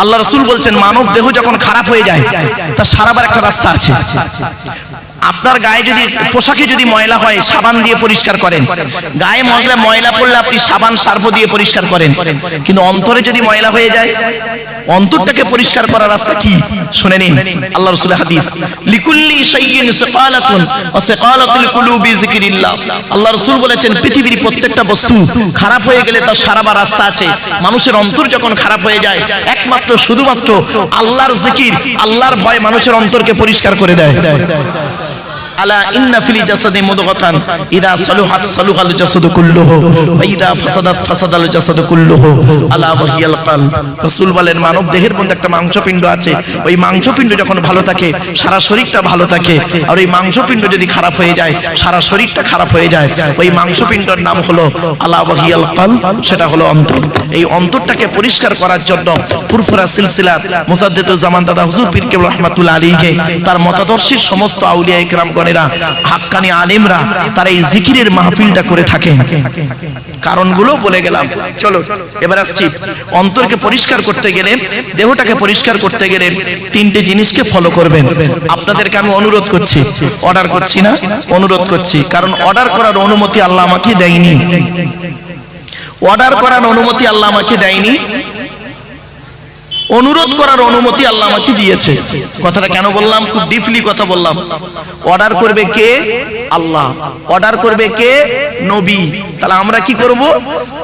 আল্লাহ রাসূল বলছেন মানব দেহ যখন খারাপ হয়ে যায় তার সারাবার একটা রাস্তা আছে। আপনার গায়ে যদি পোশাকে যদি ময়লা হয় সাবান দিয়ে পরিষ্কার করেন, গায়ে ময়লা পড়লে আপনি সাবান সার্ফ দিয়ে পরিষ্কার করেন, কিন্তু অন্তরে যদি ময়লা হয়ে যায় অন্তরটাকে পরিষ্কার করার রাস্তা কি শুনে নিন। আল্লাহ রাসূলের হাদিস, লিকুল্লি শাইইন সিকালাতুন ওয়া সিকালাতুল কুলুবি যিকরিল্লাহ। আল্লাহ রাসূল বলেছেন পৃথিবীর প্রত্যেকটা বস্তু খারাপ হয়ে গেলে তার সারাবার রাস্তা আছে। মানুষের অন্তর যখন খারাপ হয়ে যায় একমাত্র শুধুমাত্র আল্লাহর জিকির, আল্লাহর ভয় মানুষের অন্তরকে পরিষ্কার করে দেয়। আলা ইন্না ফিল জাসাদি মুদগাতান ইযা সালুহাত সালুহাল জাসাদু কুল্লুহু ওয়া ইযা ফাসাদাত ফাসাদাল জাসাদু কুল্লুহু আলা ওয়াহিয়াল কলব। রাসূল বলেন মানব দেহের মধ্যে একটা মাংসপিণ্ড আছে, ওই মাংসপিণ্ড যখন ভালো থাকে সারা শরীরটা ভালো থাকে, আর ওই মাংসপিণ্ড যদি খারাপ হয়ে যায় সারা শরীরটা খারাপ হয়ে যায়। ওই মাংসপিণ্ডের নাম হলো আলা ওয়াহিয়াল কলব, সেটা হলো অন্তর। এই অন্তরটাকে পরিষ্কার করার জন্য ফুরফুরা সিলসিলার মুজাদ্দিদুজ জামান দাদা হুজুর পীর কেবলা রাহমাতুল্লাহ আলাইহি তার মতাদর্শীর সমস্ত আউলিয়া ইকরাম হাক্কানি আলেমরা তারা এই জিকিরের মাহফিলটা করে থাকেন। কারণগুলো বলে গেলাম। চলো এবার আসছি, অন্তরকে পরিষ্কার করতে গেলে, দেহটাকে পরিষ্কার করতে গেলে তিনটে জিনিসকে ফলো করবেন। আপনাদেরকে আমি অনুরোধ করছি, অর্ডার করছি না, অনুরোধ করছি, কারণ অর্ডার করার অনুমতি আল্লাহ আমাকে দেয়নি। অর্ডার করার অনুমতি আল্লাহ আমাকে দেয়নি, অনুরোধ করার অনুমতি আল্লাহ আমাকে দিয়েছে। কথাটা কেন বললাম, খুব ডিপলি কথা বললাম। অর্ডার করবে কে? আল্লাহ। অর্ডার করবে কে? নবী। তাহলে আমরা কি করব?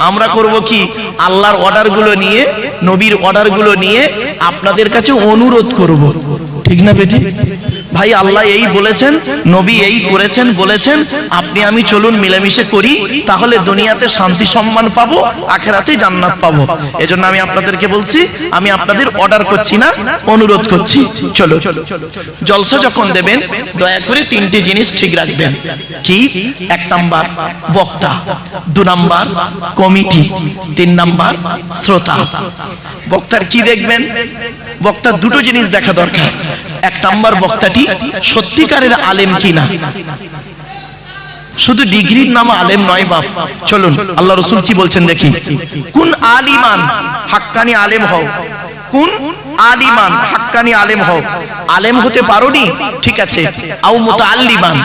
আমরা করব কি আল্লাহর অর্ডারগুলো নিয়ে, নবীর অর্ডারগুলো নিয়ে আপনাদের কাছে অনুরোধ করব। ঠিক না বেটি? ভাই আল্লাহ এই বলেছেন, নবী এই করেছেন বলেছেন, আপনি আমি চলুন মিলেমিশে করি, তাহলে দুনিয়াতে শান্তি সম্মান পাবো, আখিরাতে জান্নাত পাবো। এজন্য আমি আপনাদেরকে বলছি, আমি আপনাদের অর্ডার করছি না, অনুরোধ করছি। চলো জলসা যখন দেবেন দয়া করে তিনটে জিনিস ঠিক রাখবেন। কি? 1 নাম্বার বক্তা, 2 নাম্বার কমিটি, 3 নাম্বার শ্রোতা। বক্তার কি দেখবেন? বক্তার দুটো জিনিস দেখা দরকার। 1 নাম্বার বক্তাটি সত্যিকারের আলেম কিনা, শুধু ডিগ্রির নাম আলেম নয় বাপ। চলুন আল্লাহ রাসূল কি বলছেন দেখি। কোন আলিমান, হাক্কানি আলেম হও। কোন আলিমান, হাক্কানি আলেম হও। আলেম হতে পারোনি, ঠিক আছে, আও মুতাআল্লিমান,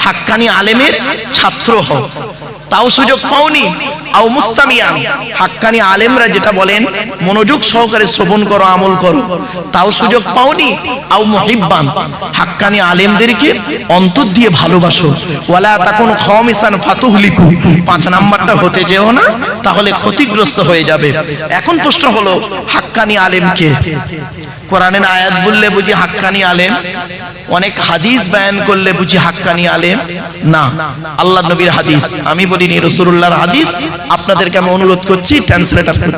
হাক্কানি আলেমের ছাত্র হও, তাও সুযোগ পাওনি। আও মুস্তামিয়ান, হাক্কানি আলেমরা যেটা বলেন মনোযোগ সহকারে শ্রবণ করো, আমল করো, তাও সুযোগ পাওনি। আও মুহিব্বান, হাক্কানি আলেমদেরকে অন্তর দিয়ে ভালোবাসো। ওয়ালা তাকুন খামিসান ফাতুহলিকু, 5 নাম্বারটা হতে যেও না, তাহলে ক্ষতিগ্রস্ত হয়ে যাবে। এখন প্রশ্ন হলো হাক্কানি আলেমকে কোরআনের আয়াত বললে বুঝি হাক্কানি আলেম, অনেক হাদিস বয়ান করলে বুঝি হাক্কানি আলেম না। আল্লাহর নবীর হাদিস, আমি বলিনি, রাসূলুল্লাহর হাদিস। আপনাদেরকে আমি অনুরোধ করছি,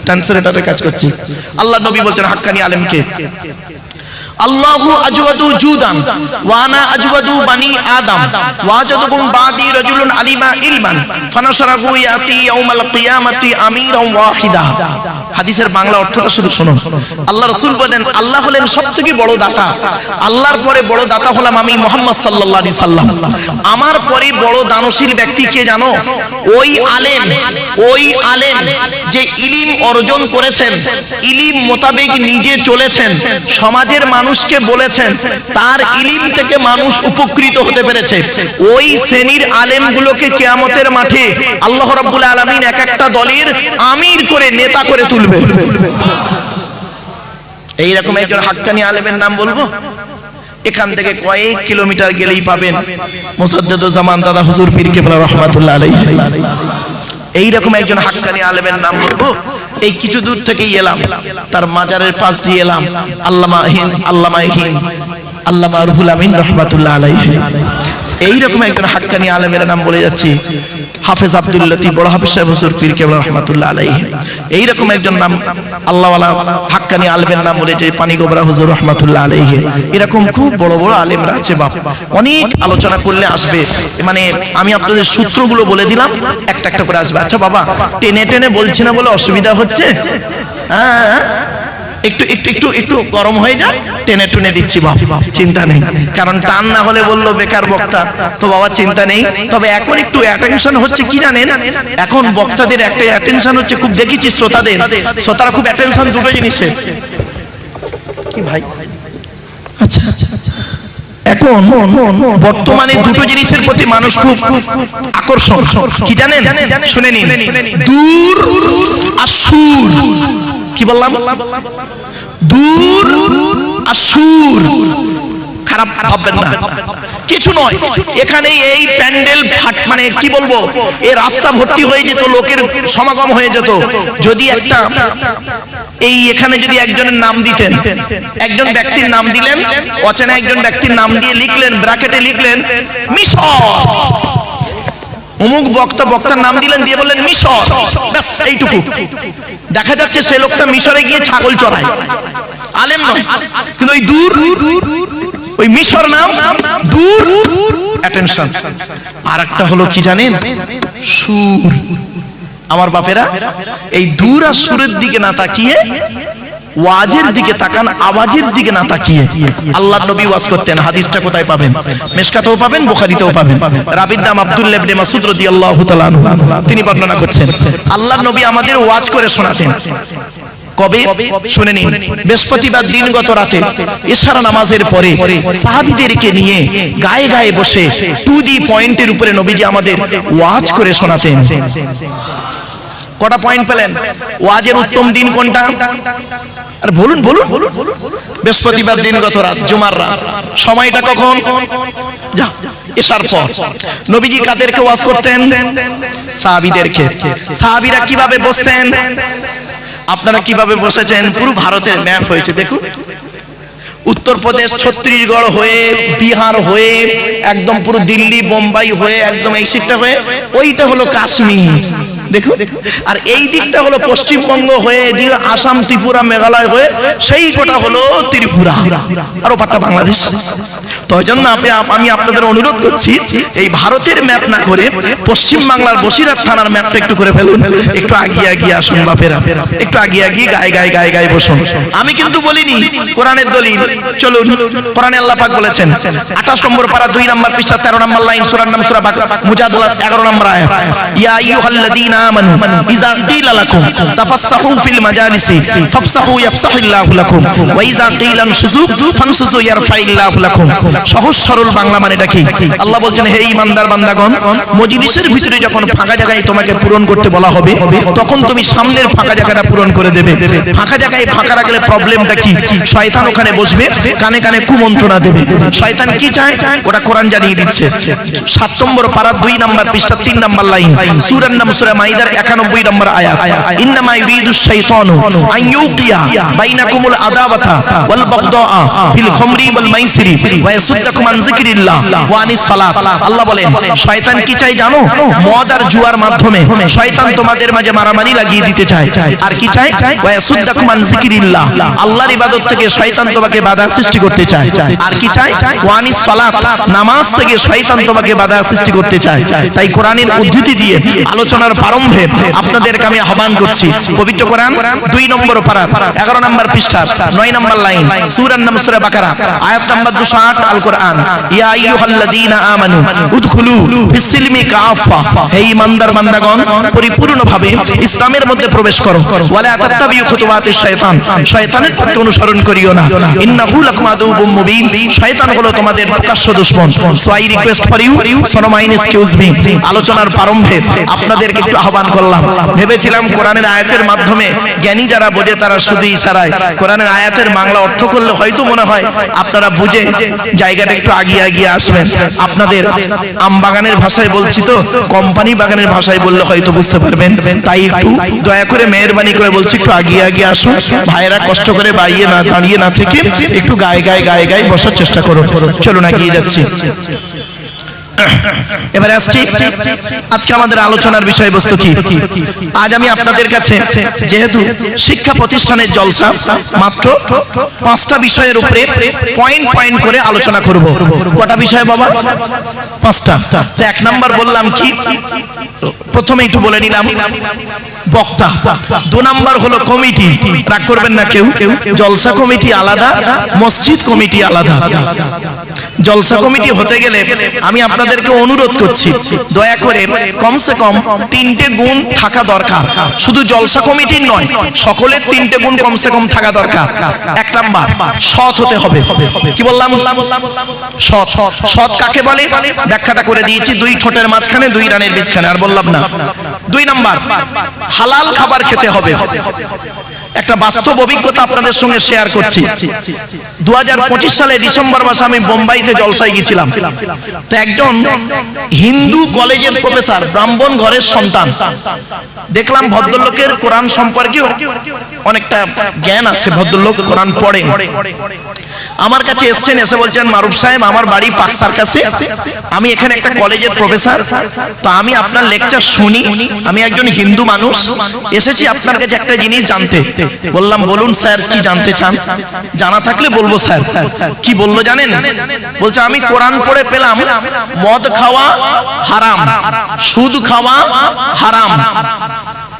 ট্রান্সলেটরের কাজ করছি। আল্লাহর নবী বলছেন হাক্কানি আলেমকে, আল্লাহু আজওয়াদু জুদান ওয়া আনা আজওয়াদু বানি আদম ওয়াজাদুকুম বাদি রাজুলুন আলিমা ইলমান ফানাশরাহু ইয়াতি ইয়াউমাল কিয়ামাতি আমিরান ওয়াহিদা। হাদিসের বাংলা অর্থটা শুধু শুনুন। আল্লাহ রাসূল বলেন আল্লাহ হলেন সবথেকে বড় দাতা, আল্লাহর পরে বড় দাতা হলাম আমি মুহাম্মদ সাল্লাল্লাহু আলাইহি সাল্লাম। আমার পরে বড় দানশীল ব্যক্তি কে জানো? ওই আলেম, ওই আলেম যে ইলম অর্জন করেছেন, ইলম মোতাবেক নিজে চলেছেন, সমাজের মানুষকে বলেছেন, তার ইলম থেকে মানুষ উপকৃত হতে পেরেছে। ওই শ্রেণীর আলেমগুলোকে কিয়ামতের মাঠে আল্লাহ রাব্বুল আলামিন এক একটা দলের আমির করে, নেতা করে তুলবে। এইরকম একজন হাক্কানি আলেমের নাম বলবো? এখান থেকে কয়েক কিলোমিটার গেলেই পাবেন মুজাদ্দিদুজ জামান দাদা হুজুর পীর কেবলা রাহমাতুল্লাহ আলাইহি। এইরকম একজন হাক্কানি আলেমের নাম বলবো? এই কিছু দূর থেকেই এলাম, তার মাজারের পাশ দিয়ে এলাম, আল্লামা রুহুল আমিন রাহমাতুল্লাহ আলাইহি। এইরকম একজন হাক্কানি আলেমের নাম বলে যাচ্ছি, হাফেজ আব্দুল লতিফ বড় হাফেজ সাহেব হুজুর পীর কেবলা রাহমাতুল্লাহ আলাইহি। এইরকম একজন নাম আল্লাহওয়ালা হাক্কানি আলেমের নাম বলে যে পানিগোবরা হুজুর রাহমাতুল্লাহ আলাইহি। এরকম খুব বড় বড় আলেমরা আছে বাপ, অনেক আলোচনা করলে আসবে। মানে আমি আপনাদের সূত্রগুলো বলে দিলাম, একটা একটা করে আসবে। আচ্ছা বাবা, টেনে টেনে বলছি না বলে অসুবিধা হচ্ছে? হ্যাঁ, একটু একটু একটু একটু গরম হয়ে যায়, টেনে টুনে দিচ্ছি বাপ, চিন্তা নেই। কারণ টান না হলে বললো বেকার বক্তা, তো বাবা চিন্তা নেই। তবে এখন একটু অ্যাটেনশন হচ্ছে কি জানেন, এখন বক্তাদের একটা অ্যাটেনশন হচ্ছে খুব, দেখেছি শ্রোতারা খুব অ্যাটেনশন দুটো জিনিসে। ভাই? আচ্ছা, এখন বর্তমানে দুটো জিনিসের প্রতি মানুষ খুব আকর্ষণ, কি জানেন? শুনে নিন, দূর আর সুর। কি বললাম? দূর আর সুর। খারাপ ভাববেন না, কিছু নয়। এখানে এই প্যান্ডেল মানে কি বলবো, এই রাস্তা ভর্তি হয়ে যেত, লোকের সমাগম হয়ে যেত যদি একটা এই এখানে যদি একজনের নাম দিতেন, একজন ব্যক্তির নাম দিলেন, অচেনা একজন ব্যক্তির নাম দিয়ে লিখলেন, ব্র্যাকেটে লিখলেন মিশর, অমুক বক্তার নাম দিলেন, দিয়ে বললেন মিশর, ব্যাস এইটুকু। দেখা যাচ্ছে সেই লোকটা মিশরে গিয়ে ছাগল চড়ায়, আলেম নয়, কিন্তু ওই দূর, ওই মিশর নাম, দূর, অ্যাটেনশন। আর একটা হলো কি জানেন? সুর। আমার বাপেরা এই দূর আর সুরের দিকে না তাকিয়ে ওয়াজের দিকে তাকান, আওয়াজের দিকে না তাকিয়ে। আল্লাহর নবী ওয়াজ করতেন, হাদিসটা কোথায় পাবেন? মিশকাতেও পাবেন, বুখারীতেও পাবেন। রাবীর নাম আব্দুল্লাহ ইবনে মাসউদ রাদিয়াল্লাহু তাআলা আনহু, তিনি বর্ণনা করছেন আল্লাহর নবী আমাদের ওয়াজ করে শোনাতেন। কবে? শুনে নিন, বৃহস্পতিবার দিন গত রাতে ইশার নামাজের পরে সাহাবীদেরকে নিয়ে গায়ে গায়ে বসে টু দি পয়েন্টের উপরে নবীজি আমাদের ওয়াজ করে শোনাতেন। কটা পয়েন্ট পেলেন? ওয়াজের উত্তম দিন কোনটা? আর বলুন বলুন। বৃহস্পতিবার দিন গত রাত, জুমার রাত। সময়টা কখন? যা ইশার পর। নবীজি কাদেরকে ওয়াজ করতেন? সাহাবীদেরকে। সাহাবীরা কিভাবে বসতেন? আপনারা কিভাবে বসেছেন? পুরো ভারতের ম্যাপ হয়েছে দেখুন। উত্তরপ্রদেশ, ছত্তিশগড় হয়ে, বিহার হয়ে, একদম পুরো দিল্লি, বোম্বাই হয়ে, একদম এই সিটটা হয়ে, ওইটা হলো কাশ্মীর দেখুন। আর এই দিকটা হলো পশ্চিমবঙ্গ হয়ে, এদিকে আসাম, ত্রিপুরা, মেঘালয় হয়ে, সেই গোটা হলো ত্রিপুরা, আর ওপারটা বাংলাদেশ। তো ওই জন্য আমি আপনাদের অনুরোধ করছি, এই ভারতের ম্যাপ না করে পশ্চিম বাংলার বসিরহাট থানার ম্যাপটা একটু করে ফেলুন। একটু আগিয়ে আগিয়ে আসুন বাপেরা, একটু আগিয়ে আগিয়ে গায়ে গায়ে গায়ে গায়ে বসুন। আমি কিন্তু বলিনি, কোরআনের দলিল। চলুন, কোরআনে আল্লাহ পাক বলেছেন 28 নম্বর পারা 2 নম্বর পৃষ্ঠা 13 নম্বর লাইন, সূরার নাম সূরা মুজাদালা 11 নম্বর আয়াত। ইয়া আইয়ুহাল্লাযীনা আমানু ইযা ক্বিলা লাকুম তাফাসসাহু ফিল মাজালিসি ফাফসাহু ইয়াফসাহিল্লাহু লাকুম ওয়া ইযা ক্বিলা আনশুযু ফানশুযু ইয়ারফাইল্লাহু লাকুম। সহজ সরল বাংলা মানেটা কি? আল্লাহ বলছেন, হে ঈমানদার বান্দাগণ, মজলিসের ভিতরে যখন ফাঁকা জায়গায় তোমাকে পূরণ করতে বলা হবে, তখন তুমি সামনের ফাঁকা জায়গাটা পূরণ করে দেবে। ফাঁকা জায়গায় ফাঁকা রাখলে প্রবলেমটা কি? শয়তান ওখানে বসবে, কানে কানে কুমন্ত্রণা দেবে। শয়তান কি চায়? ওটা কোরআন জানিয়ে দিচ্ছে। 7 নম্বর পারা 2 নম্বর পৃষ্ঠা 3 নম্বর লাইন, সূরার নাম সূরা মাইদার 91 নম্বর আয়াত। ইন্নামা ইউরিদুশ শাইতানু আন ইউকিয়া বাইনাকুমুল আদাওয়াতা ওয়াল বাগদাআ ফিল খামরি ওয়াল মাইসিরি ওয়া ইয়াসুদ্দাকুম আন যিকরিল্লাহ ওয়া আনিস সালাত। আল্লাহ বলেন, শয়তান কি চায় জানো? মদ আর জুয়ার মাধ্যমে শয়তান তোমাদের মাঝে মারামারি লাগিয়ে দিতে চায়। আর কি চায়? ওয়া ইয়াসুদ্দাকুম আন যিকরিল্লাহ, আল্লাহর ইবাদত থেকে শয়তান তোমাকে বাধা সৃষ্টি করতে চায়। আর কি চায়? ওয়া আনিস সালাত, নামাজ থেকে শয়তান তোমাকে বাধা সৃষ্টি করতে চায়। তাই কোরআনের উদ্ধৃতি দিয়ে আলোচনার প্রারম্ভে আপনাদেরকে আমি আহ্বান করছি, পবিত্র কোরআন 2 নম্বর পারা 11 নম্বর পৃষ্ঠা 9 নম্বর লাইন, সূরার নাম সূরা বাকারা আয়াত নম্বর 208। আল কোরআন, ইয়া আইয়ুহাল্লাযীনা আমানু উদখুলু ফিস-সিলমি কাফা, হে ঈমানদার বান্দাগণ, পরিপূর্ণভাবে ইসলামের মধ্যে প্রবেশ করো। ওয়ালা তাত্তাবিউ খুতুওয়াতিশ শাইতান, শয়তানের পথ অনুসরণ করিও না। ইন্নাহু লাকুম আদুউম মুবিন, শয়তান হলো তোমাদের প্রকাশ্য দুশমন। So I request for you, so mine excuse me. আলোচনার প্রারম্ভে আপনাদেরকে একটু আহ্বান করলাম। ভেবেছিলাম কোরআনের আয়াতের মাধ্যমে জ্ঞানী যারা বোঝে তারা শুধু ইশারায় কোরআনের আয়াতের বাংলা অর্থ করলে হয়তো মনে হয় আপনারা বুঝে জায়গাটা একটু আগিয়ে আগিয়ে আসবেন। আপনাদের আম বাগানের ভাষায় বলছি তো, কোম্পানি বাগানের ভাষায় বললে হয়তো বুঝতে পারবেন। তাই একটু দয়া করে মেহেরবানি করে বলছি, একটু আগিয়ে আগিয়ে আসুন। ভাইয়েরা কষ্ট করে দাঁড়িয়ে না থেকে একটু গায়ে গায়ে গায়ে গায়ে বসার চেষ্টা করুন। চলুন এগিয়ে যাচ্ছি। এবারে আসছি, আজকে আমাদের আলোচনার বিষয়বস্তু কি? আজ আমি আপনাদের কাছে, যেহেতু শিক্ষা প্রতিষ্ঠানের জলসা, মাত্র 5টা বিষয়ের উপরে পয়েন্ট পয়েন্ট করে আলোচনা করব। কটা বিষয় বাবা? 5টা। তো 1 নাম্বার বললাম কি? প্রথমে একটু বলে নিলাম বক্তা। 2 নাম্বার হলো কমিটি। রাগ করবেন না কেউ, জলসা কমিটি আলাদা, মসজিদ কমিটি আলাদা। জলসা কমিটি হতে গেলে আমি আপনাদেরকে অনুরোধ করছি, দয়া করে কমসে কম 3টে গুণ থাকা দরকার। শুধু জলসা কমিটির নয়, সকলের 3টে গুণ কমসে কম থাকা দরকার। 1 নাম্বার, সৎ হতে হবে। কি বললাম? সৎ। সৎ কাকে বলে ব্যাখ্যাটা করে দিয়েছি, 2 ঠোঁটের মাঝখানে 2 রানের বীজখানে, আর বললাম না। 2 নাম্বার, হালাল খাবার খেতে হবে। একটা বাস্তব অভিজ্ঞতা আপনাদের সঙ্গে শেয়ার করছি। 2025 সালে ডিসেম্বর মাসে আমি বোম্বাইতে জলসায় গেছিলাম। তো একজন হিন্দু কলেজের প্রফেসর, ব্রাহ্মণ ঘরের সন্তান, দেখলাম ভদ্রলোকের কোরআন সম্পর্কে অনেকটা জ্ঞান আছে, ভদ্রলোক কোরআন পড়েন। আমার কাছে এসেছেন, এসে বলছেন, মারুফ সাহেব আমার বাড়ি পাক সার্কাসে, আমি এখানে একটা কলেজের প্রফেসর, তো আমি আপনার লেকচার শুনি, আমি একজন হিন্দু মানুষ, এসেছি আপনার কাছে একটা জিনিস জানতে। বললাম বলুন স্যার কি জানতে চান? জানা থাকলে বলবো স্যার। কি বললো জানেন? বলছে আমি কোরআন পড়ে পেলাম মদ খাওয়া হারাম, সুদ খাওয়া হারাম,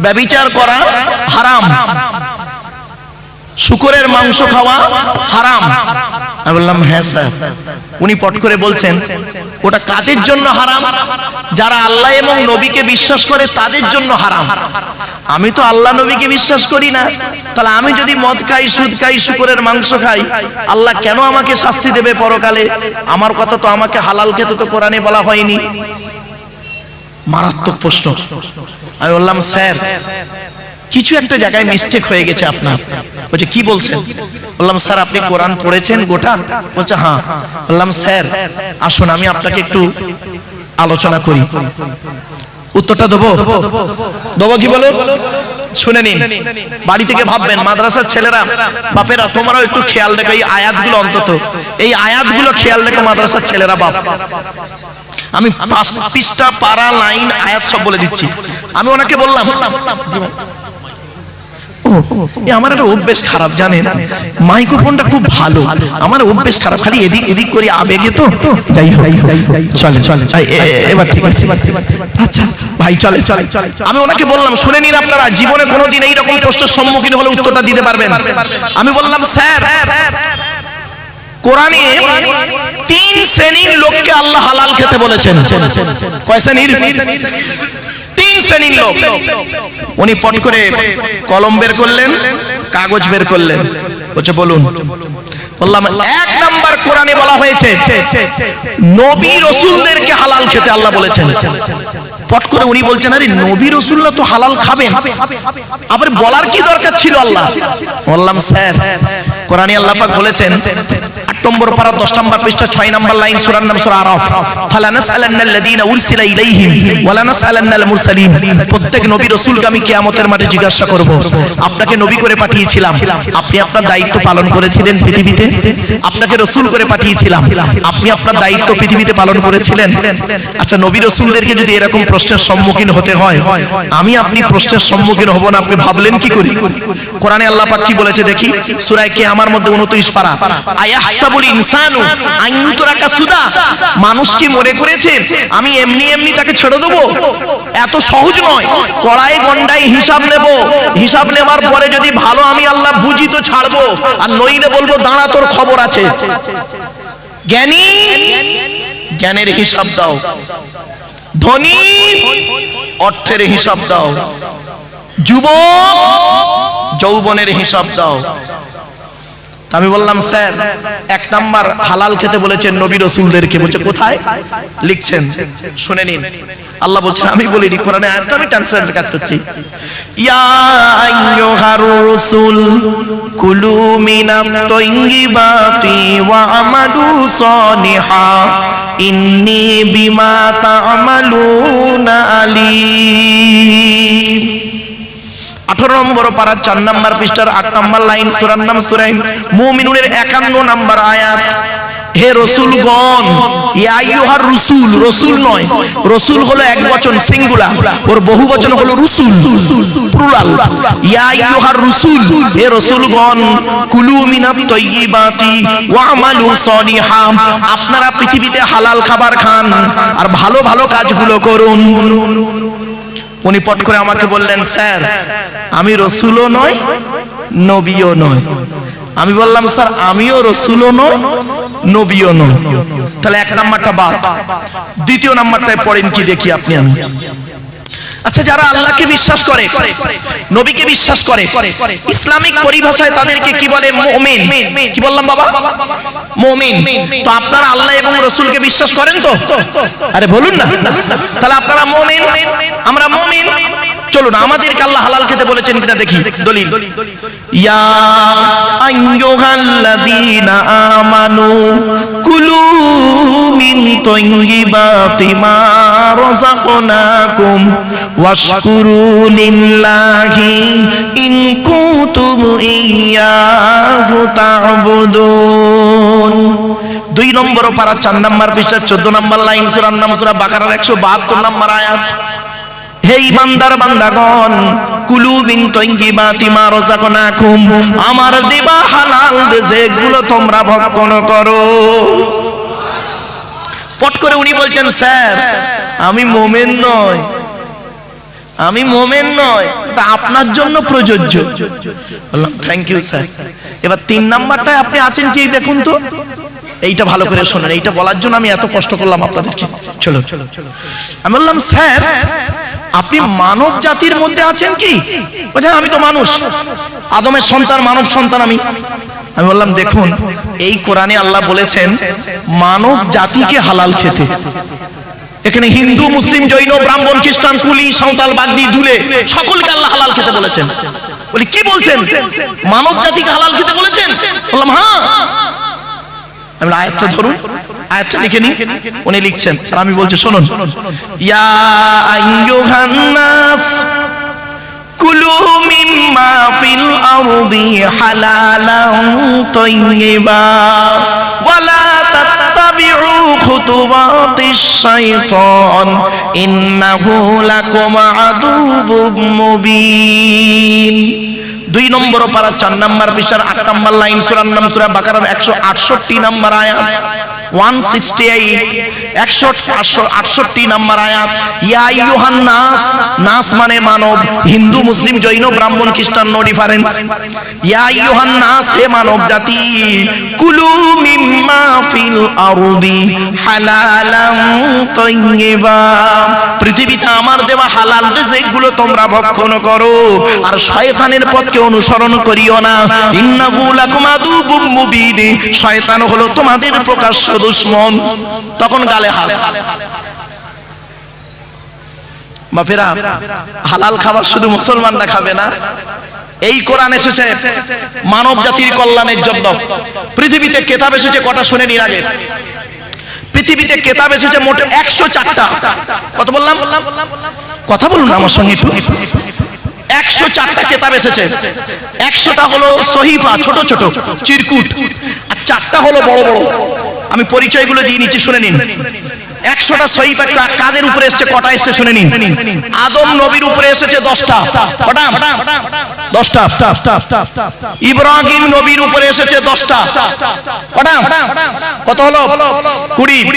ব্যভিচার করা হারাম, শুকরের মাংস খাওয়া হারাম। আমি বললাম হ্যাঁ স্যার। উনি পট করে বলছেন ওটা কাদের জন্য হারাম? যারা আল্লাহ এবং নবীকে বিশ্বাস করে তাদের জন্য হারাম। আমি তো আল্লাহ নবীকে বিশ্বাস করি না, তাহলে আমি যদি মদ খাই, সুদ খাই, শুকরের মাংস খাই, আল্লাহ কেন আমাকে শাস্তি দেবে পরকালে? আমার কথা তো আমাকে হালাল খেতে তো কোরআনে বলা হয়নি। মারাত্মক প্রশ্ন। আমি বললাম স্যার কিছু একটা জায়গায় মিস্টেক হয়ে গেছে আপনার। বলছে কি বলছেন? বললাম স্যার আপনি কোরআন পড়েছেন গোটা? বলছে হ্যাঁ। বললাম স্যার আসুন আমি আপনাকে একটু আলোচনা করি। উত্তরটা দেবো? দেবো কি বলো? শুনে নিন। বাড়ি থেকে ভাববেন, মাদ্রাসার ছেলেরা বাপেরা তোমরাও একটু খেয়াল রেখো এই আয়াতগুলো, অন্তত এই আয়াতগুলো খেয়াল রেখো মাদ্রাসার ছেলেরা বাপ। আমি 5 পৃষ্ঠা পারা লাইন আয়াত সব বলে দিচ্ছি। আমি ওনাকে বললাম আমার একটা অভ্যেস খারাপ জানেন, মাইক্রোফোনটা খুব ভালো, আমার অভ্যেস খারাপ, খালি এদিক এদিক করে আবেগে তো যাই হোক চলে চলে এবার ঠিক আছে আচ্ছা ভাই চলে চলে। আমি ওনাকে বললাম শুনে নিন, আপনারা জীবনে কোনোদিন এইরকম প্রশ্নের সম্মুখীন হলে উত্তরটা দিতে পারবেন। আমি বললাম স্যার কোরআনে 3 শ্রেণীর লোককে আল্লাহ হালাল খেতে বলেছেন। কয় শ্রেণীর? 3 শ্রেণীর লোক। উনি পট করে কলম বের করলেন, কাগজ বের করলেন, বলছে বলুন। বললাম 1 নাম্বার কোরআনে বলা হয়েছে নবী রাসূলদেরকে হালাল খেতে আল্লাহ বলেছেন। পট করে উনি বলছেন আরে নবী রাসূলরা তো হালাল খাবেন, আবার বলার কি দরকার ছিল আল্লাহ? বললাম স্যার কোরআনে আল্লাহ পাক বলেছেন 8 নম্বর পারা 10 নম্বর পৃষ্ঠা 6 নম্বর লাইন, সূরার নাম সূরা আরাফ, ফালানাসআলান্নাল্লাযীনা উরসিলা ইলাইহিম ওয়ালানাসআলান্নাল মুরসালিন। প্রত্যেক নবী রাসূলকে আমি কিয়ামতের মাঠে জিজ্ঞাসা করব আপনাকে নবী করে পাঠিয়েছিলাম, আপনি আপনার দায়িত্ব পালন করেছিলেন পৃথিবীতে? আপনাকে রাসূল করে পাঠিয়েছিলাম, আপনি আপনার দায়িত্ব পৃথিবীতে পালন করেছিলেন? আচ্ছা নবী রাসূলদেরকে যদি এরকম প্রশ্নের সম্মুখীন হতে হয়, আমি আপনি প্রশ্নের সম্মুখীন হব না, আপনি ভাবলেন কি করে? কোরআনে আল্লাহ পাক কি বলেছে দেখি, সূরা কিয়ামার মধ্যে 29 পারা, আয়াহসাবুল ইনসানু আন ইউতরাকা সুদা। মানুষ কি মনে করেছে আমি এমনি এমনি তাকে ছেড়ে দেব? এত সহজ নয়। কড়াই গন্ডাই হিসাব নেব, হিসাব নেবার পরে যদি ভালো আমি আল্লাহ বুঝি তো ছাড়বো, আর নইলে বলবো দাঁড়া তোর খবর আছে। জ্ঞানী জ্ঞানের হিসাব দাও, ধনী অর্থের হিসাব দাও, যুবক যৌবনের হিসাব দাও। আমি বললাম স্যার 1 নাম্বার হালাল খেতে বলেছেন নবী রাসূলদেরকে। বলছে কোথায় লিখছেন? শুনে নিন। আল্লাহ বলছেন, আমি বলিনি, কোরআনে আয়াতটা আমি ট্রান্সলেটের কাজ করছি। ইয়া আইয়ুহার রাসূল কুলু মিনাত তাইয়্যিবাতি ওয়া আমালু সালিহা ইন্নী বিমা তা'মালুনা আলীম। 18 নম্বর পারা 4 নম্বর পৃষ্ঠার 8 নম্বর লাইন, সূরার নাম সূরা মুমিনুনের 51 নম্বর আয়াত। হে রাসূলগণ, ইয়া আইয়ুহার রাসূল, রাসূল নয়, রাসূল হলো একবচন সিঙ্গুলার, ওর বহুবচন হলো রুসুল প্লুরাল। ইয়া আইয়ুহার রাসূল, হে রাসূলগণ, কুলু মিনাত তাইয়্যিবাতি ওয়া আমালু সালিহা, আপনারা পৃথিবীতে হালাল খাবার খান আর ভালো ভালো কাজগুলো করুন। উনি পট করে আমাকে বললেন স্যার আমি রাসূলও নয় নবীও নয়। আমি বললাম স্যার আমিও রাসূলও নয় নবীও নন। তাহলে এক নাম্বারটা বাদ। দ্বিতীয় নাম্বারটায় পড়েন কি দেখি আপনি আমি। আচ্ছা, যারা আল্লাহকে বিশ্বাস করে, নবীকে বিশ্বাস করে, ইসলামিক পরিভাষায় তাদেরকে কি বলে? মুমিন। কি বললাম বাবা? মুমিন। তো আপনারা আল্লাহ এবং রাসূলকে বিশ্বাস করেন তো? আরে বলুন না। তাহলে আপনারা মুমিন, আমরা মুমিন। চলুন, আমাদেরকে আল্লাহ হালাল খেতে বলেছেন কিনা দেখি দলিল। ইয়া আইয়ুহাল্লাযীনা আমানু কুলু মিন তাইয়্যিবাতি মা রাযাকনাকুম ওয়াশকুরু লিল্লাহি ইন কুনতুম ইয়্যাহু তা'বুদুন। 2 নম্বর পারা 4 নম্বর পৃষ্ঠা 14 নম্বর লাইন, সূরা নাম, সূরা বাকারার 172 নম্বর আয়াত। হে ইমানদার বান্দাগণ, কুলু মিন তাইয়্যিবাতি মা রাযাকনাকুম, আমার দেবা হালাল রিজিকগুলো তোমরা ভক্ষণ করো। পট করে উনি বলছেন, স্যার আমি মুমিন নই, আমি মুমিন নই, এটা আপনার জন্য প্রযোজ্য। বললাম থ্যাংক ইউ স্যার। এবার 3 নাম্বারটায় আপনি আছেন কি দেখুন তো। এইটা ভালো করে শোনেন, এইটা বলার জন্য আমি এত কষ্ট করলাম আপনাদেরকে। চলো, আমি বললাম স্যার আপনি মানব জাতির মধ্যে আছেন কি? বলছেন আমি তো মানুষ, আদমের সন্তান, মানব সন্তান আমি। আমি বললাম দেখুন, এই কোরআনে আল্লাহ বলেছেন মানব জাতিকে হালাল খেতে। এখানে হিন্দু, মুসলিম, জৈন, ব্রাহ্মণ, খ্রিস্টান, কুলি, সাঁওতাল, বাগদি, দুলে সকলকে আল্লাহ হালাল খেতে বলেছেন। বলি কি বলছেন? মানব জাতিকে হালাল খেতে বলেছেন? বললাম হ্যাঁ। আমি আয়াতটা ধরুন, আয়াতটা লিখে নিন। উনি লিখছেন আর আমি বলছি শুনুন। ইয়া আইয়ুহান নাস কুলু মিম্মা ফিল আরদি হালালান তাইয়্যিবা ওয়ালা তাত্তাবিউ খুতুওয়াতিশ শাইতান ইন্নাহু লাকুম আদুউম মুবিন। 2 নম্বর পারা 4 নম্বর পৃষ্ঠার 8 নম্বর লাইন, সূরা নাম, সূরা বাকারার 168 নম্বর আয়াত, 168 168 নম্বর আয়াত। ইয়া আইয়ুহান নাস, নাস মানে মানব, হিন্দু, মুসলিম, জৈন, ব্রাহ্মণ, খ্রিস্টান, নো ডিফারেন্স। ইয়া আইয়ুহান নাস, হে মানব জাতি, কুলু মিম্মা ফিল আরদি হালালান তাইয়্যিবা, পৃথিবীতে আমার দেওয়া হালাল রিজিকগুলো তোমরা ভক্ষণ করো আর শয়তানের পথকে অনুসরণ করিও না। ইন্নাহু লাকুম আদুউম মুবিন, শয়তান হলো তোমাদের প্রকাশ্য দুশমন। তখন গালে হাত। বাপেরা, হালাল খাবার শুধু মুসলমানরা খাবে না, এই কোরআন এসেছে মানব জাতির কল্যাণের জন্য। পৃথিবীতে কেতাব এসেছে কটা শুনে নিন আগে। পৃথিবীতে কেতাব এসেছে মোট 104টা। কত বললাম? কথা বলুন আমার সঙ্গে একটু। 104টা কেতাব এসেছে। 100টা হলো সহিফা, ছোট ছোট চিরকুট, আর 4টা হলো বড় বড়। আমি পরিচয়গুলো দিয়ে নিচ্ছি, শুনে নিন। 100টা সহিফা কাদের উপরে এসেছে, কটা এসেছে শুনে নিন। আদম নবীর উপরে এসেছে 10টা। কটা? 10টা। ইব্রাহিম নবীর উপরে এসেছে 10টা। কটা? কত হলো? 20।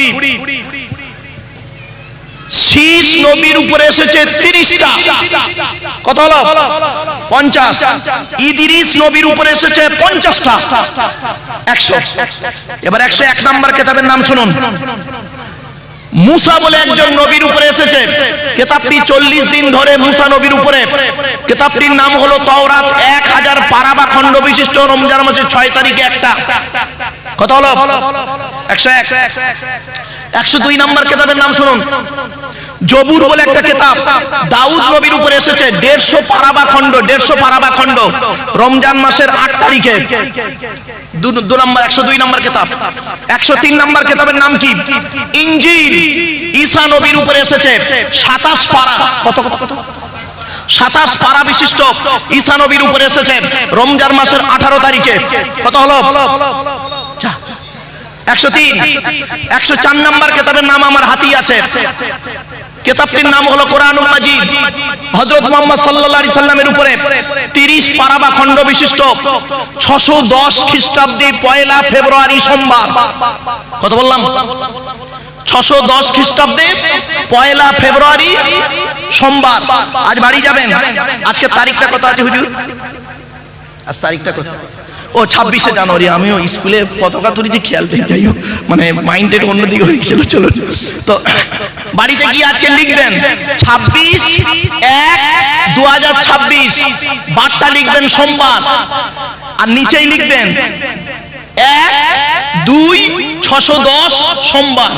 শীষ নবীর উপরে এসেছে 30টা। কত হলো? 50। ইদ্রিস নবীর উপরে এসেছে 50টা। 100। এবার 101 নম্বর কেতাবের নাম শুনুন। মুসা বলে একজন নবীর উপরে এসেছে। কেতাবটি 40 দিন ধরে মুসা নবীর উপরে। কেতাবটির নাম হলো তাওরাত। 1000 পারা বা খণ্ড বিশিষ্ট, রমজান মাসের 6 তারিখে একটা। কত হলো? 101। 102 নম্বর কেতাবের নাম শুনুন। জবুর বলে একটা কেতাব, দাউদ নবীর উপরে এসেছে। 150 পারা বা খণ্ড, 150 পারা বা খণ্ড, রমজান মাসের 8 তারিখে। 102 নম্বর কেতাব। 103 নম্বর কেতাবের নাম কি? ইনজিল। ঈসা নবীর উপরে এসেছে 27 পারা। কত কত কত? 27 পারা বিশিষ্ট ঈসা নবীর উপরে এসেছে রমজান মাসের 18 তারিখে। কত হলো? 103। 104 নম্বর কেতাবের নাম আমার হাতেই আছে। কেতাবটির নাম হলো কোরআনুল মাজিদ। হযরত মুহাম্মদ সাল্লাল্লাহু আলাইহি সাল্লামের উপরে 30 পারা বা খণ্ড বিশিষ্ট, 610 খ্রিস্টাব্দে 1 ফেব্রুয়ারি সোমবার। কত বললাম? 610 খ্রিস্টাব্দে 1 ফেব্রুয়ারি সোমবার। আজ বাড়ি যাবেন। আজকে তারিখটা কত আছে হুজুর? আজ তারিখটা কত? ও 26শে জানুয়ারি আমিও স্কুলে পতাকা তুলেছি, খেয়াল নেই, যাই হোক মানে মাইন্ডের অন্যদিকে হয়ে গেছিল। চলো তো বাড়িতে গিয়ে আজকে লিখবেন 26/1/2026, বারটা লিখবেন সোমবার, আর নিচেই লিখবেন 1-2-610 সোমবার,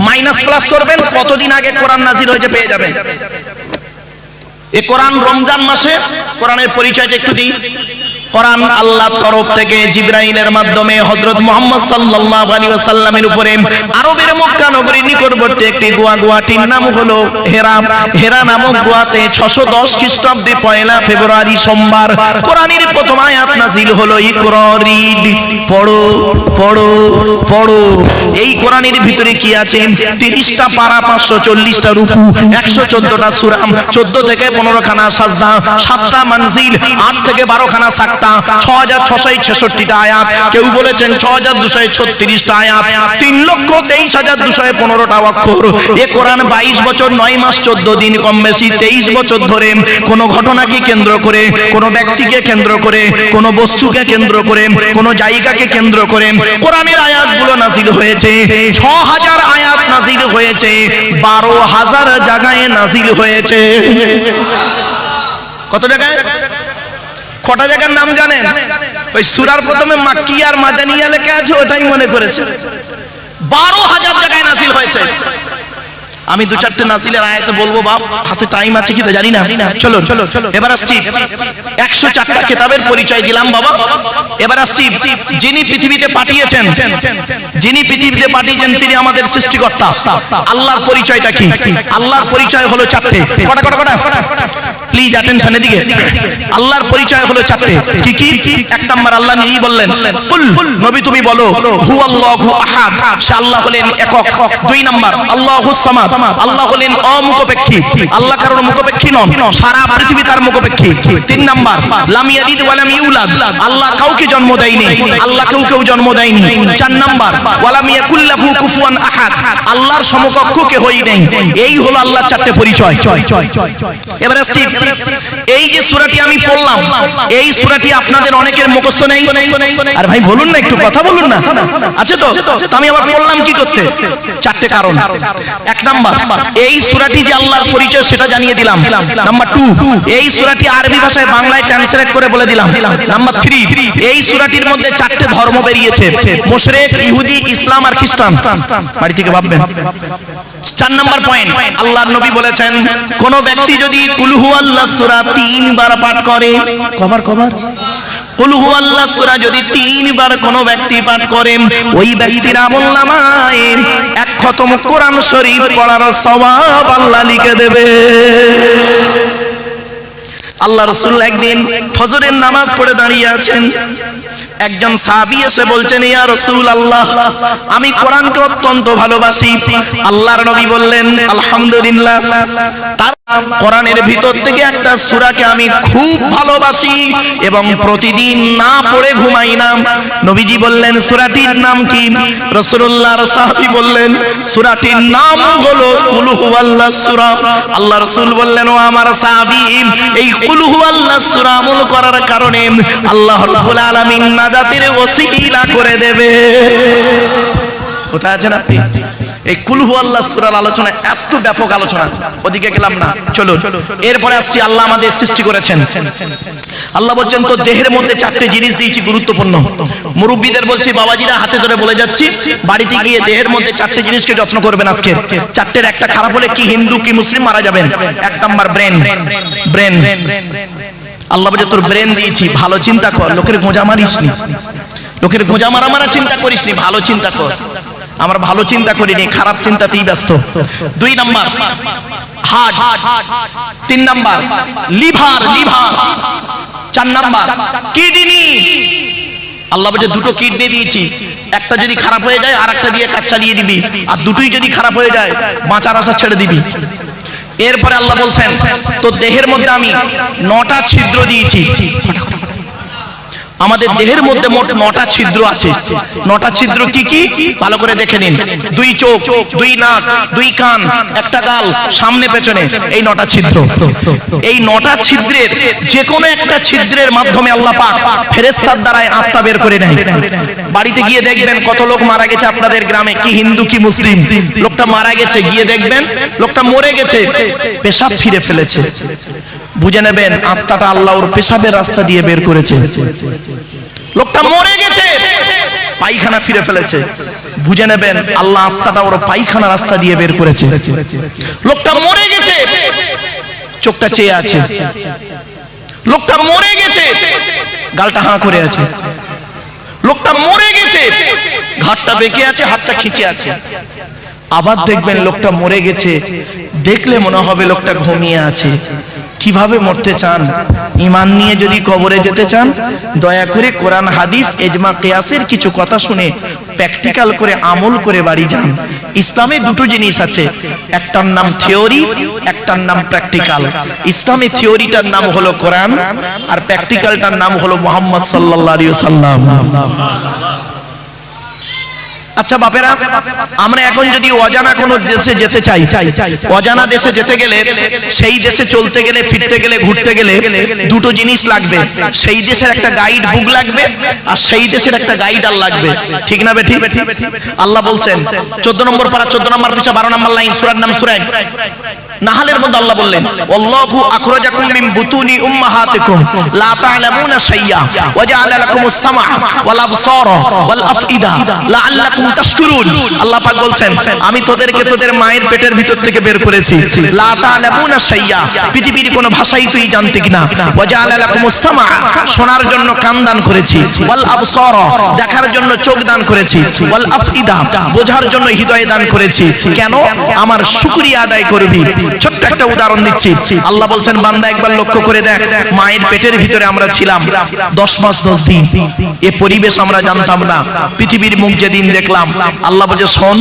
মাইনাস প্লাস করবেন, কতদিন আগে কোরআন নাজিল হয়েছে পেয়ে যাবেন। এই কোরআন রমজান মাসে, কোরআনের পরিচয়টা একটু দিই। কোরআন আল্লাহর তরফ থেকে জিবরাইলের মাধ্যমে হযরত মুহাম্মদ সাল্লাল্লাহু আলাইহি ওয়াসাল্লামের উপরে আরবের মক্কা নগরীর নিকটবর্তী একটি গুয়াটির নাম হলো হেরা। হেরা নামক গুয়াতে 610 খ্রিস্টাব্দে 1 ফেব্রুয়ারি সোমবার কোরআনের প্রথম আয়াত নাজিল হলো, ইকরা রিড, পড়ো পড়ো পড়ো। এই কোরআনের ভিতরে কি আছে? 30টা পারা, 540টা রুকু, 114টা সূরা, 14 থেকে 15 খানা সাজদা, 7টা মানজিল, 8 থেকে 12 খানা সাকতা, 6666টা আয়াত, কেউ বলেছেন 6236টা আয়াত, 3,23,215টা অক্ষর। এই কোরআন 22 বছর 9 মাস 14 দিন, কম বেশি 23 বছর ধরে কোন ঘটনাকে কেন্দ্র করে, কোন ব্যক্তিকে কেন্দ্র করে, কোন বস্তুকে কেন্দ্র করে, কোন জায়গাকে কেন্দ্র করে কোরআনের আয়াতগুলো নাজিল হয়েছে। 6000 আয়াত নাজিল হয়েছে, 12,000 জায়গায় নাজিল হয়েছে। কত জায়গায়? কটা জায়গার নাম জানেন? ওই সূরার প্রথমে মাক্কিয়া আর মাদানিয়া লেখা আছে, ওটাই মনে করেছে। 12,000 জায়গায় নাজিল হয়েছে। আমি 2-4টে নাজিলের আয়াত বলবো, বাপ হাতে টাইম আছে কি জানি না। চলো এবার আসছি 104টা কিতাবের পরিচয় দিলাম বাবা। এবার আসছি যিনি পৃথিবীতে পাঠিয়েছেন, তিনি আমাদের সৃষ্টিকর্তা। আল্লাহর পরিচয়টা কি? আল্লাহর পরিচয় হলো 4টে। কটা প্লিজ অ্যাটেনশন এদিকে। আল্লাহর পরিচয় হলো 4টে। কি কি? 1 নাম্বার, আল্লাহ নিজেই বললেন, কুল, নবী তুমি বলো, হুয়াল্লাহু আহাদ, সে আল্লাহ হলেন একক। 2 নাম্বার, আল্লাহুস সামাদ, আল্লাহ হলেন অমুখপেক্ষী, আল্লাহ কারোর মুখপেক্ষী নন, সারা পৃথিবী তার মুখপেক্ষী। 3 নাম্বার, লাম ইয়ালিদ ওয়া লাম ইউলাদ, আল্লাহ কাউকে জন্ম দেয়নি, আল্লাহ কেউ জন্ম দেয়নি। 4 নাম্বার, ওয়া লাম ইয়াকুল লাহু কুফুয়ান আহাদ, আল্লাহর সমকক্ষ কেউই নেই। এই হলো আল্লাহর 4টে পরিচয়। এবার আসছি, এই যে সূরাটি আমি পড়লাম, এই সূরাটি আপনাদের অনেকের মুখস্থ নেই। আর ভাই বলুন না, একটু কথা বলুন না, আছে তো? আমি আবার পড়লাম কি করতে? 4টে কারণ। 1 নাম্বার, এই সূরাটি যে আল্লাহর পরিচয় সেটা জানিয়ে দিলাম। নাম্বার 2, এই সূরাটি আরবি ভাষায় বাংলায় ট্রান্সলেট করে বলে দিলাম। নাম্বার 3, এই সূরাটির মধ্যে 4টে ধর্ম বেরিয়েছে, মুশরিক, ইহুদি, ইসলাম আর খ্রিস্টান। বাড়ি থেকে ভাববেন। 4 নাম্বার পয়েন্ট, আল্লাহর নবী বলেছেন, কোন ব্যক্তি যদি কুল হুয়াল্লাহ সূরা 3 বার পাঠ করে, কবার কুল হুয়াল্লাহ সূরা যদি 3 বার কোন ব্যক্তি পাঠ করে, ওই ব্যক্তির আমলনামায় 1 খতম কোরআন শরীফ পড়ার সওয়াব আল্লাহ লিখে দেবে। আল্লাহ রাসূল একদিন ফজরের নামাজ পড়ে দাঁড়িয়ে আছেন, একজন সাহাবী এসে বলছেন, ইয়া রাসূলুল্লাহ, আমি কোরআনকে অত্যন্ত ভালোবাসি। আল্লাহর নবী বললেন, আলহামদুলিল্লাহ, তার কোরআনের ভিতর থেকে একটা সূরাকে আমি খুব ভালোবাসি এবং প্রতিদিন না পড়ে ঘুমাই না। নবীজি বললেন, সূরাটির নাম কি? রাসূলুল্লাহর সাহাবী বললেন, সূরাটির নাম হলো কুল হুয়াল্লাহ সূরা। আল্লাহ রাসূল বললেন, ও আমার সাহাবী, এই কুল হুয়াল্লাহ সূরা আমল করার কারণে আল্লাহ রাব্বুল আলামিন নাজাতের ওসিলা করে দেবে। কোথায় আছেন আপনি? এই কুল হুয়াল্লাহ সূরার আলোচনা এত ব্যাপক আলোচনা, ওদিকে গেলাম না। চলো এরপরে আসছি, আল্লাহ আমাদের সৃষ্টি করেছেন। আল্লাহ বলছেন, তো দেহের মধ্যে 4টে জিনিস দিয়েছি গুরুত্বপূর্ণ। মুরব্বীদের বলছি, বাবাজিরা হাতে ধরে বলে যাচ্ছি, বাড়িতে গিয়ে দেহের মধ্যে 4টে জিনিসকে যত্ন করবেন আজকে। 4টের একটা খারাপ হলে কি হিন্দু কি মুসলিম মারা যাবেন। 1 নাম্বার ব্রেন। আল্লাহ বলে, তোর ব্রেন দিয়েছি, ভালো চিন্তা কর, লোকের গোঁজা মারিসনি, লোকের গোঁজা মারা চিন্তা করিসনি, ভালো চিন্তা কর। আমরা ভালো চিন্তা করিনি, খারাপ চিন্তাতেই ব্যস্ত। 2 number heart, 3 number liver, 4 number kidney. Allah বলে, 2টো কিডনি দিয়েছি, একটা যদি খারাপ হয়ে যায় আর একটা দিয়ে কাজ চালিয়ে দিবি, আর দুটোই যদি খারাপ হয়ে যায় বাঁচার আশা ছেড়ে দিবি। এরপরে আল্লাহ বলছেন, তো দেহের মধ্যে আমি 9টা ছিদ্র দিয়েছি। আমাদের দেহের মধ্যে মোট 9টা ছিদ্র আছে। 9টা ছিদ্র কি কি ভালো করে দেখে নিন। 2 চোখ, 2 নাক, 2 কান, একটা গাল, সামনে পেছনে, এই 9টা ছিদ্র। এই 9টা ছিদ্রের যে কোনো একটা ছিদ্রের মাধ্যমে আল্লাহ পাক ফেরেশতার দ্বারা আত্মা বের করে নেয়। বাড়িতে গিয়ে দেখবেন কত লোক মারা গেছে আপনাদের গ্রামে, কি হিন্দু কি মুসলিম, লোকটা মারা গেছে, গিয়ে দেখবেন লোকটা মরে গেছে, পেশাব ফিরে ফেলেছে, বুঝে নেবেন আত্মাটা আল্লাহ ওর পেশাবের রাস্তা দিয়ে বের করেছে। লোকটা মরে গেছে, পায়খানা ফিরে ফেলেছে, বুঝে নেবেন আল্লাহ আত্মাটা ওর পায়খানা রাস্তা দিয়ে বের করেছে। লোকটা মরে গেছে, চোখটা চেয়ে আছে। লোকটা মরে গেছে, গালটা হাঁ করে আছে। লোকটা মরে গেছে, ঘাটটা বেঁকে আছে, হাতটা খিচে আছে। আবার দেখবেন লোকটা মরে গেছে, দেখলে মনে হবে লোকটা ঘুমিয়ে আছে। কিভাবে মরতে চান? ঈমান নিয়ে যদি কবরে যেতে চান, দয়া করে কোরআন হাদিস ইজমা কিয়াসের কিছু কথা শুনে প্র্যাকটিক্যাল করে আমল করে বাড়ি যান। ইসলামে দুটো জিনিস আছে, একটার নাম থিওরি, একটার নাম প্র্যাকটিক্যাল। ইসলামে থিওরিটার নাম হলো কোরআন, আর প্র্যাকটিক্যালটার নাম হলো মুহাম্মদ সাল্লাল্লাহু আলাইহি ওয়াসাল্লাম। আচ্ছা বাপেরা, আমরা এখন যদি অজানা কোনো দেশে যেতে চাই, অজানা দেশে যেতে গেলে, সেই দেশে চলতে গেলে, ফিরতে গেলে, ঘুরতে গেলে দুটো জিনিস লাগবে। সেই দেশের একটা গাইড বুক লাগবে, আর সেই দেশের একটা গাইডার লাগবে। ঠিক না বেঠিক? আল্লাহ বলছেন 14 নম্বর পারা 14 নম্বর পৃষ্ঠা 12 নম্বর লাইন, সূরার নাম সূরা নাহলের মধ্যে আল্লাহ বললেন, আল্লাহু আখরাজাকুম মিন বুতুনি উম্মাহাতিকুম লা তা'লামুনা শাইয়া ওয়া জা'আলা লাকুমুস সামআ ওয়াল আবসারা ওয়াল আফইদা লাআল্লাকুম তাশকুরুন। আল্লাহ পাক বলছেন, আমি তোদেরকে তোদের মায়ের পেটের ভিতর থেকে বের করেছি। লা তা'লামুনা শাইয়া, পৃথিবীর কোনো ভাষাই তুই জানতে কিনা। ওয়া জা'আলা লাকুমুস সামআ, শোনার জন্য কান দান করেছি। ওয়াল আবসারা, দেখার জন্য চোখ দান করেছি। ওয়াল আফইদা, বোঝার জন্য হৃদয় দান করেছি। কেন? আমার শুকরিয়া আদায় করবি। ছোট্ট একটা উদাহরণ দিচ্ছি। আল্লাহ বলছেন, বান্দা একবার লক্ষ্য করে দেখ, মায়ের পেটের ভিতরে আমরা ছিলাম 10 মাস 10 দিন। এই পরিবেশ আমরা জানতাম না। পৃথিবীর মুখ যেদিন দেখলাম, আল্লাহ বলছে, শোন,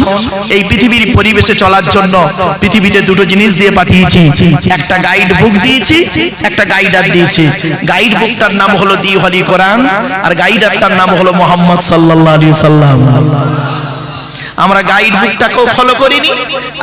এই পৃথিবীর পরিবেশে চলার জন্য পৃথিবীতে দুটো জিনিস দিয়ে পাঠিয়েছি। একটা গাইড বুক দিয়েছি, একটা গাইডার দিয়েছি। গাইড বুকটার নাম হলো দি হলি কোরআন, আর গাইডারটার নাম হলো মুহাম্মদ সাল্লাল্লাহু আলাইহি সাল্লাম। আমরা গাইড বুকটাকেও ফলো করিনি,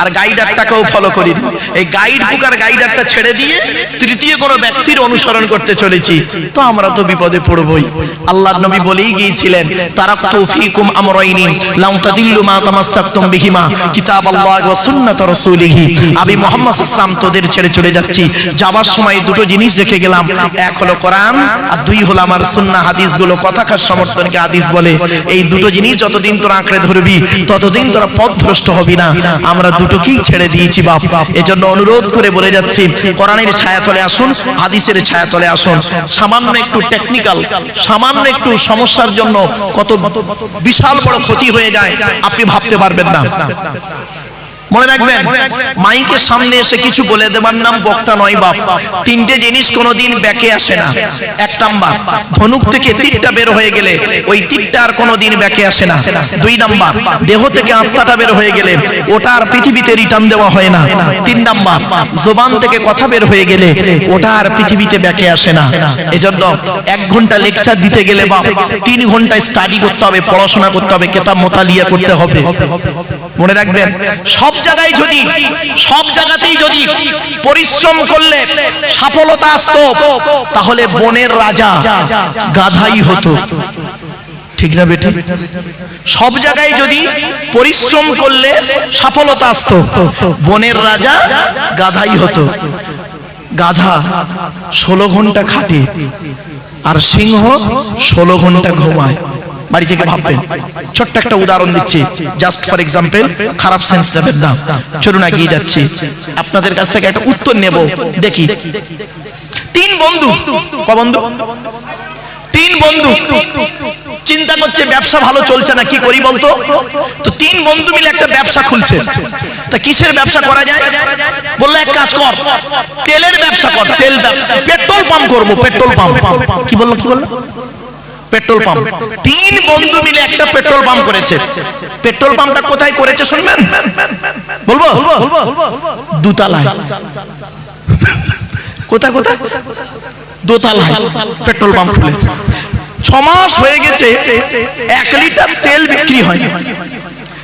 আর গাইডারটাকেও ফলো করিনি। এই গাইড বুক আর গাইডারটা ছেড়ে দিয়ে তৃতীয় কোনো ব্যক্তির অনুসরণ করতে চলেছি, তো আমরা তো বিপদে পড়বই। আল্লাহর নবী বলেই গিয়েছিলেন, তারাকতু ফীকুম আমরাইনি লাম তাদিল্লু মা তামাসসাকতুম বিহিমা কিতাবাল্লাহি ওয়া সুন্নাত রাসূলিহি। আমি মুহাম্মদ সাল্লাল্লাহু আলাইহি ওয়াসাল্লাম তোদের ছেড়ে চলে যাচ্ছি। যাবার সময় দুটো জিনিস রেখে গেলাম, এক হলো কোরআন, আর দুই হলো আমার সুন্নাহ হাদিসগুলো। কথাকার সমর্থনকে হাদিস বলে। এই দুটো জিনিস যতদিন তোরা আঁকড়ে ধরবি, ততদিন তোরা পথভ্রষ্ট হবি না। আমরা দুটোকেই ছেড়ে দিয়েছি বাপ। এজন্য অনুরোধ করে বলে যাচ্ছি, কোরআনের ছায়া তলে আসুন, হাদিসের ছায়া তলে আসুন। সামান্য একটু টেকনিক্যাল, সামান্য একটু সমস্যার জন্য কত বিশাল বড় ক্ষতি হয়ে যায় আপনি ভাবতে পারবেন না। মনে রাখবেন, মাইকের সামনে এসে কিছু বলে দেবার নাম বক্তা নয় বাপ। তিনটে জিনিস কোনোদিন ব্যাকে আসে না। এক নাম্বার, ধনুক থেকে তীরটা বের হয়ে গেলে ওই তীরটা আর কোনোদিন ব্যাকে আসে না। 2 নাম্বার, দেহ থেকে আত্মাটা বের হয়ে গেলে ওটা আর পৃথিবীতে রিটার্ন দেওয়া হয় না। 3 নাম্বার, জবান থেকে কথা বের হয়ে গেলে ওটা আর পৃথিবীতে ব্যাকে আসে না। এজন্য 1 ঘন্টা লেকচার দিতে গেলে বাপ 3 ঘন্টা স্টাডি করতে হবে, পড়াশোনা করতে হবে, কিতাব মোতালিয়া করতে হবে। মনে রাখবেন, সব জায়গাতেই যদি পরিশ্রম করলে সফলতা আসতো, তাহলে বনের রাজা গাধাই হতো। ঠিক না বেটি? সব জায়গায় যদি পরিশ্রম করলে সফলতা আসতো, বনের রাজা গাধাই হতো। গাধা 16 ঘন্টা খাটে, আর সিংহ 16 ঘন্টা ঘুমায়। বাড়ি থেকে ভাববেন। ছোট্ট একটা উদাহরণ দিচ্ছি, জাস্ট ফর এক্সাম্পল, খারাপ সেন্স নেবেন না। চলুন এগিয়ে যাচ্ছি, আপনাদের কাছ থেকে একটা উত্তর নেব। দেখি, 3 বন্ধু, ক বন্ধু? 3 বন্ধু চিন্তা করছে ব্যবসা ভালো চলছে না, কি করি বলতো? তো 3 বন্ধু মিলে একটা ব্যবসা খুলছে। তা কিসের ব্যবসা করা যায়? বললো, এক কাজ কর, তেলের ব্যবসা কর। তেল, পেট্রোল পাম্প করবো, পেট্রোল পাম্প। কি বললো? Petrol pump. 3 বন্ধু মিলে একটা পেট্রোল পাম্প করেছে। পেট্রোল পাম্পটা কোথায় করেছে শুনবেন? বলবো? 2 তলায়। কোথায়? 2 তলায় পেট্রোল পাম্প খুলেছে। 6 মাস হয়ে গেছে 1 লিটার তেল বিক্রি হয়।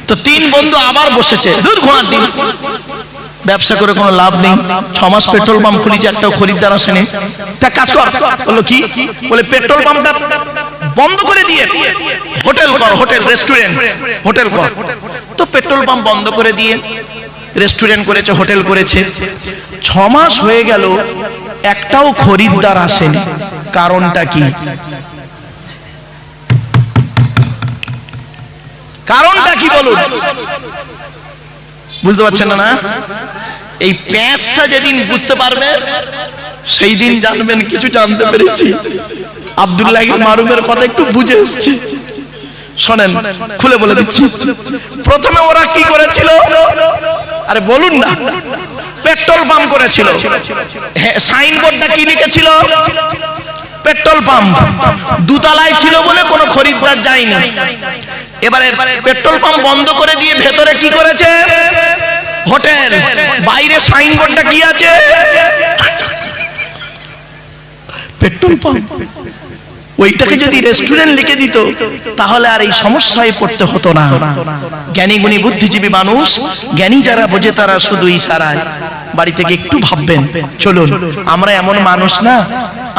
তো 3 বন্ধু আবার বসেছে, দূর ঘোড়ার দিন, ব্যবসা করে কোনো লাভ নেই, 6 মাস পেট্রোল পাম্প খুলেছে, একটাও খরিদ্দার আসেনি। তা কাজ কর, বললো কি, বলে পেট্রোল পাম্পটা বন্ধ করে দিয়ে হোটেল কর, হোটেল রেস্টুরেন্ট হোটেল কর। তো পেট্রোল পাম্প বন্ধ করে দিয়ে রেস্টুরেন্ট করেছে, হোটেল করেছে। 6 মাস হয়ে গেল, একটাও খরিদ্দার আসেনি। কারণটা কি? কারণটা কি বলুন? বুঝতে পারছেন না? এই প্যাঁচটা যেদিন বুঝতে পারবে সেই দিন জানবেন কিছু জানতে পেরেছি। আব্দুল্লাহ মারুফের কথা একটু বুঝে এসেছি, শোনেন, খুলে বলে দিচ্ছি। প্রথমে ওরা কি করেছিল? আরে বলুন না, পেট্রোল পাম্প করেছিল। সাইনবোর্ডটা কি লিখেছিল? Petrol pump. দুতলায় ছিল বলে কোনো খরিদ্দার যায়নি। এবারে পেট্রোল পাম্প বন্ধ করে দিয়ে ভেতরে কি করেছে? হোটেল। বাইরে সাইনবোর্ডটা কি আছে? Petrol pump. ওইটাকে যদি রেস্টুরেন্ট লিখে দিত তাহলে আর এই সমস্যায় পড়তে হতো না। জ্ঞানী গুণী বুদ্ধিজীবী মানুষ, জ্ঞানী যারা বোঝে তারা শুধু ইশারায় বাড়ি থেকে একটু ভাববেন। চলুন, আমরা এমন মানুষ না,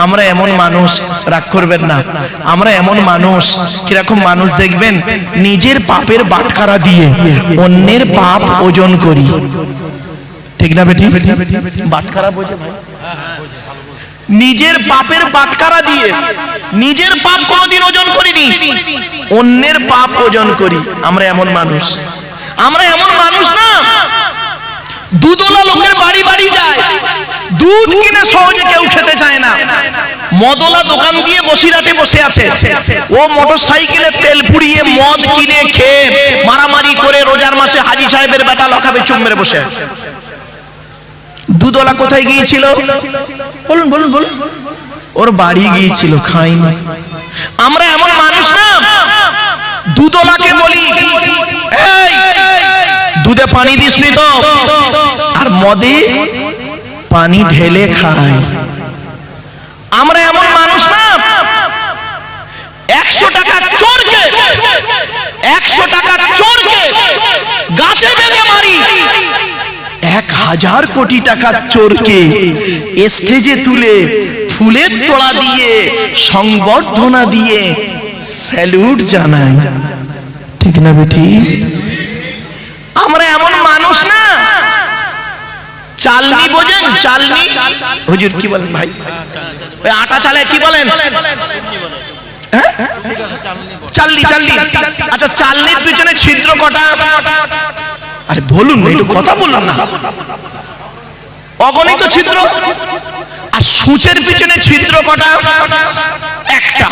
আমরা এমন মানুষ, রাগ করবেন না, আমরা এমন মানুষ, কিরকম মানুষ দেখবেন, নিজের পাপের বাটখারা দিয়ে অন্যের পাপ ওজন করি। ঠিক না বেটি? বাটখারা বোঝে ভাই? নিজের পাপের বাটখারা দিয়ে নিজের পাপ কোনদিন ওজন করিনি, অন্যের পাপ ওজন করি। আমরা এমন মানুষ, আমরা এমন মানুষ না, দুধওয়ালা লোকের বাড়ি বাড়ি যায়, দুধ কিনে সহজে কেউ খেতে চায় না। মদওয়ালা দোকান দিয়ে বসিরহাটে বসে আছে, ও মোটর সাইকেলে তেল পুড়িয়ে মদ কিনে খেয়ে মারামারি করে রোজার মাসে হাজি সাহেবের বেটা লখাবে চুম মেরে বসে আছে। দুধওয়ালা কোথায় গিয়েছিল? বলুন বলুন বলুন। ওর বাড়ি গিয়েছিল, খাইনি। আমরা এমন মানুষ না, দুধওয়ালাকে বলি, এই দুধে পানি দিসনি তো, আর মদে পানি ঢেলে খায়। আমরা এমন মানুষ না, 100 টাকা চোরকে 100 টাকা চোরকে গাছে বেঁধে মারি, 1000 কোটি টাকার চোরকে স্টেজে তুলে ফুলের তোড়া দিয়ে সংবর্ধনা দিয়ে স্যালুট জানাই। ঠিক না বেটি? আমরা এমন মানুষ না, চালনি বোঝেন? চালনি, হুজুর কি বলেন ভাই? ওই আটা চালে কি বলেন? চালনি। চালনি। আচ্ছা, চালনির পিছনে ছিদ্র কটা? আরে বলুন না, একটু কথা বলুন না। অগণিত ছিদ্র। আর সূচের পিছনে ছিদ্র কটা? একটা।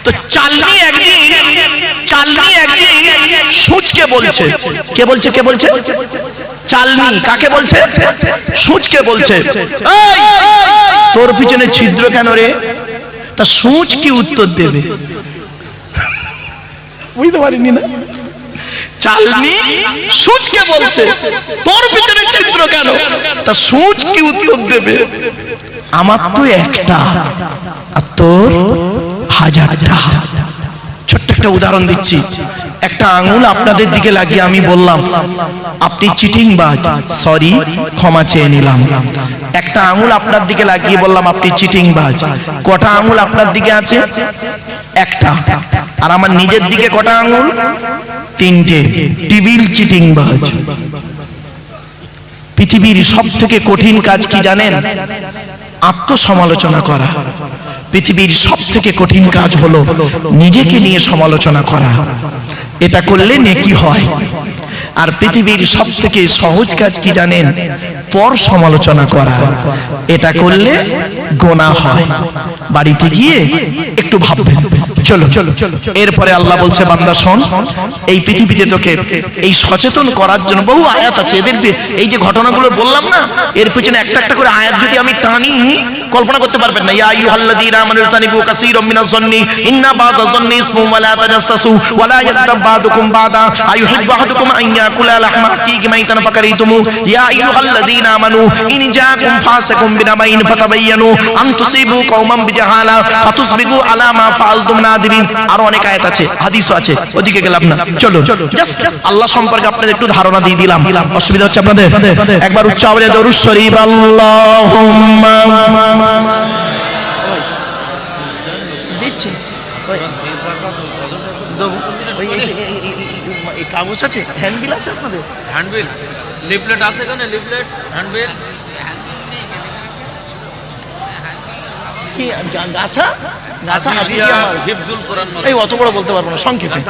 তো চালনি একদিন সূচকে বলছে, কে বলছে? কে বলছে? চালনি। কাকে বলছে? সূচকে বলছে, এই তোর পিছনে ছিদ্র কেন রে? তা সূচ কি উত্তর দেবে? বুঝতে পারিনি না? চালনি সূচকে বলছে, তোর পিছনে ছিদ্র কেন? তা সূচ কি উত্তর দেবে? আমার তো একটা, আর তোর 1000টা। ছোট্ট একটা উদাহরণ দিচ্ছি। একটা আঙুল আপনাদের দিকে লাগিয়ে আমি বললাম আপনি চিটিংবাজ, সরি ক্ষমা চেয়ে নিলাম। একটা আঙুল আপনার দিকে লাগিয়ে বললাম আপনি চিটিংবাজ। কটা আঙুল আপনার দিকে আছে? একটা। আর আমার নিজের দিকে কটা আঙুল? 3টে। টিভিল চিটিংবাজ। পৃথিবীর সবথেকে কঠিন কাজ কি জানেন? আত্মসমালোচনা করা। পৃথিবীর সবথেকে কঠিন কাজ হলো নিজেকে নিয়ে সমালোচনা করা। এটা করলে নেকি হয়। আর পৃথিবীর সবথেকে সহজ কাজ কি জানেন? পর সমালোচনা করা। এটা করলে গোনাহ হয়। বাড়িতে গিয়ে একটু ভাববেন। চলো এরপরে আল্লাহ বলছে বান্দা শোন, এই পৃথিবীতে তোকে এই সচেতন করার জন্য বহু আয়াত আছে। এদের এই যে ঘটনাগুলো বললাম না, এর পিছনে একটা একটা করে আয়াত যদি আমি টানি কল্পনা করতে পারবেন না। ইয়া আইয়ুহাল্লাযীনা আমানু তানিবু কাসীরাম মিনাজ যন্নি ইন্না বা'দাজ যন্নি ইসমুন ওয়া লা তাজাসসু ওয়া লা ইয়াগতাব বা'দুকুম বা'দা আইয়ুহিব্বু আহাদুকুম আন ইয়াকুলা লাহমা আখীহি মাইতান ফাকারিতুমু ইয়া আইয়ুহাল্লাযীনা আমানু ইন জাআকুম ফাসিকুম বিনাবাইন ফাতাবায়ানু আন তুসিবু কওমান বিজাহালা ফাতুসবিকু আলা মা ফাআলতুম নাদিমিন। আরো অনেক আয়াত আছে, হাদিসও আছে, ওদিকে গেলাম না। চলো জাস্ট আল্লাহ সম্পর্কে আপনাদের একটু ধারণা দিয়ে দিলাম। অসুবিধা হচ্ছে আপনাদের? একবার উচ্চ আওয়াজে দরুদ শরীফ আল্লাহুম্মা দিচ্ছি। এই কাগজ আছে, হ্যান্ডবিল আছে আপনাদের? হ্যান্ডবিল লিফলেট আছে, কেন লিফলেট হ্যান্ডবিল কি গাছা গাছা হিফজুল কোরআন, এই অত বড় বলতে পারবো না, সংক্ষেপে।